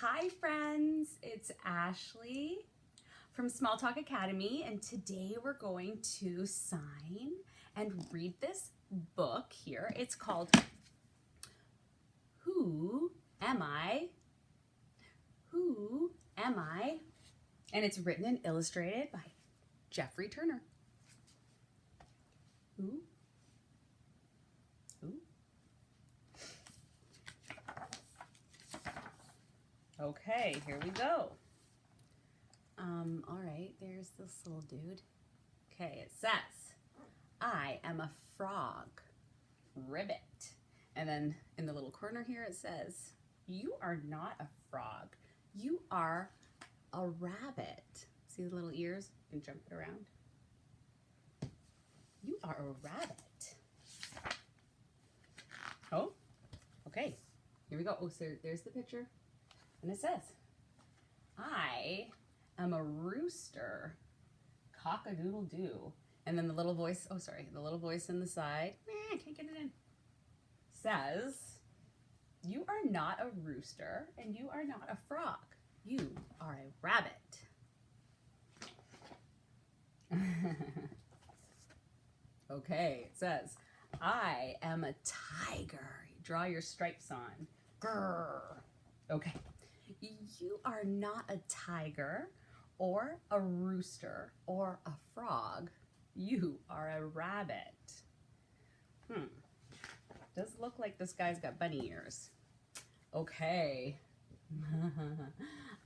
Hi friends, it's Ashley from Small Talk Academy, and today we're going to sign and read this book here. It's called Who Am I? Who Am I? And it's written and illustrated by Jeffrey Turner. Who? Okay, here we go. All right, there's this little dude. Okay, it says, I am a frog, ribbit. And then in the little corner here it says, you are not a frog, you are a rabbit. See the little ears? You can jump it around. You are a rabbit. Oh, okay, here we go. Oh, so there's the picture. And it says, I am a rooster, cock-a-doodle-doo. And then the little voice, the little voice in the side, I can't get it in, says, you are not a rooster and you are not a frog. You are a rabbit. Okay, it says, I am a tiger. You draw your stripes on. Grrr. Okay. You are not a tiger or a rooster or a frog. You are a rabbit. Does look like this guy's got bunny ears. Okay.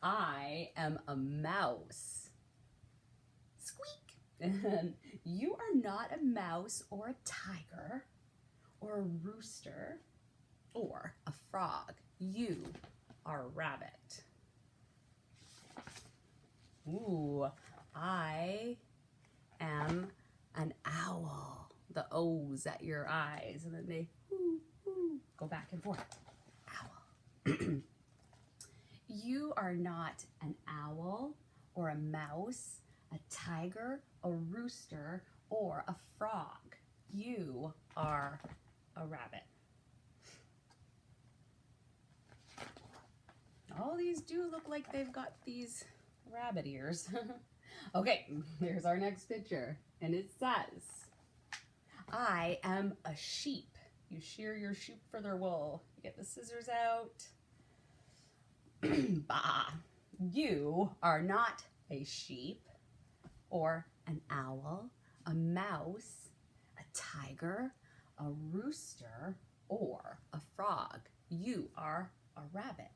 I am a mouse. Squeak. And you are not a mouse or a tiger or a rooster or a frog. You are a rabbit. Ooh, I am an owl. The O's at your eyes, and then they go back and forth. Owl. You are not an owl or a mouse, a tiger, a rooster, or a frog. You are a rabbit. All these do look like they've got these rabbit ears. Okay, here's our next picture. And it says, I am a sheep. You shear your sheep for their wool. You get the scissors out. Bah. You are not a sheep or an owl, a mouse, a tiger, a rooster, or a frog. You are a rabbit.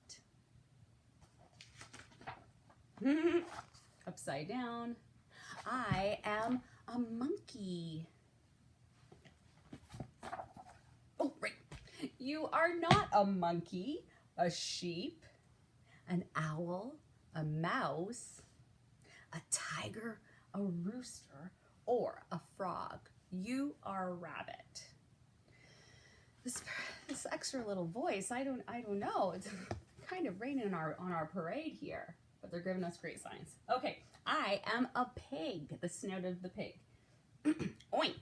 Upside down. I am a monkey. Oh, right. You are not a monkey, a sheep, an owl, a mouse, a tiger, a rooster, or a frog. You are a rabbit. This extra little voice, I don't know. It's kind of raining on our parade here. But they're giving us great signs. Okay, I am a pig, the snout of the pig. Oink.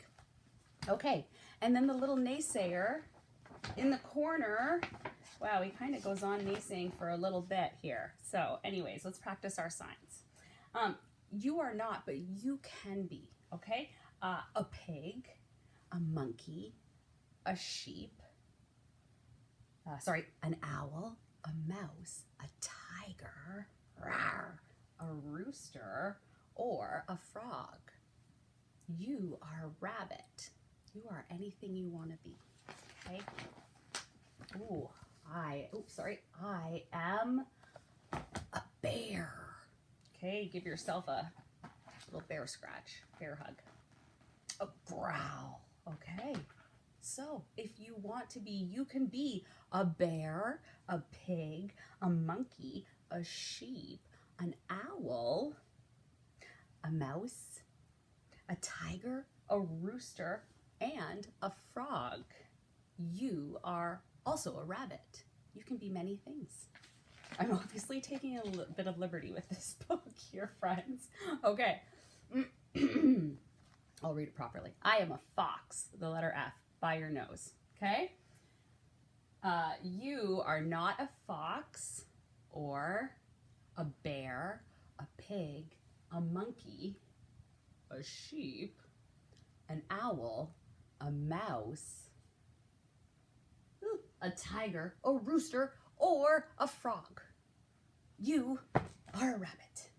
Okay, and then the little naysayer in the corner. Wow, he kind of goes on naysaying for a little bit here. So anyways, let's practice our signs. You are not, but you can be, okay? A pig, a monkey, a sheep, an owl, a mouse, a tiger, a rooster, or a frog. You are a rabbit. You are anything you want to be. Okay? Ooh, I am a bear. Okay, give yourself a little bear scratch, bear hug. A growl. Okay. So, if you want to be, you can be a bear, a pig, a monkey, a sheep, an owl, a mouse, a tiger, a rooster, and a frog. You are also a rabbit. You can be many things. I'm obviously taking a bit of liberty with this book here, friends. Okay. I'll read it properly. I am a fox, the letter F, by your nose. Okay? You are not a fox or a bear, a pig, a monkey, a sheep, an owl, a mouse, a tiger, a rooster, or a frog. You are a rabbit.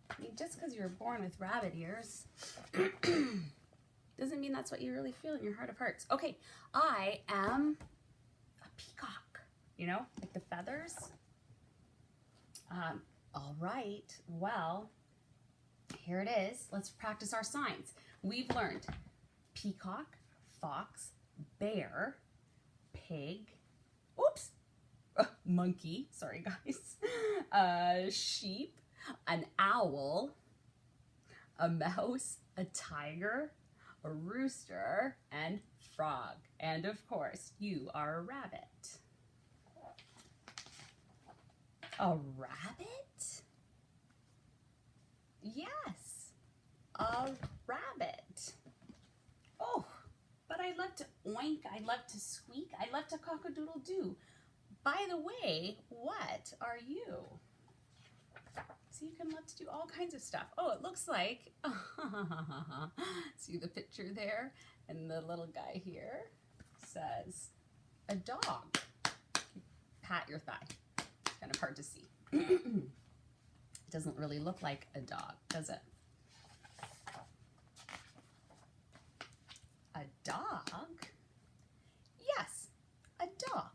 I mean, just because you were born with rabbit ears doesn't mean that's what you really feel in your heart of hearts. Okay, I am a peacock, you know, like the feathers. All right, well, here it is. Let's practice our signs. We've learned peacock, fox, bear, pig, oops, monkey, sorry guys, sheep, an owl, a mouse, a tiger, a rooster, and frog. And of course, you are a rabbit. A rabbit? Yes, a rabbit. Oh, but I love to oink, I love to squeak, I love to cock-a-doodle-doo. By the way, what are you? So you can love to do all kinds of stuff. Oh, it looks like, see the picture there? And the little guy here says, a dog. Pat your thigh. It's kind of hard to see. It doesn't really look like a dog, does it? A dog? Yes, a dog.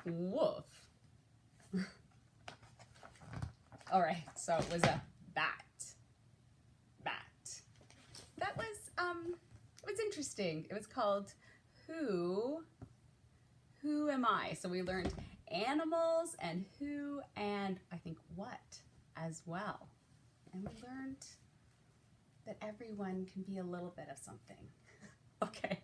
Woof. All right, so it was a bat. Bat. That was, it was interesting. It was called Who Am I? So we learned animals and who and I think what as well. And we learned that everyone can be a little bit of something. Okay.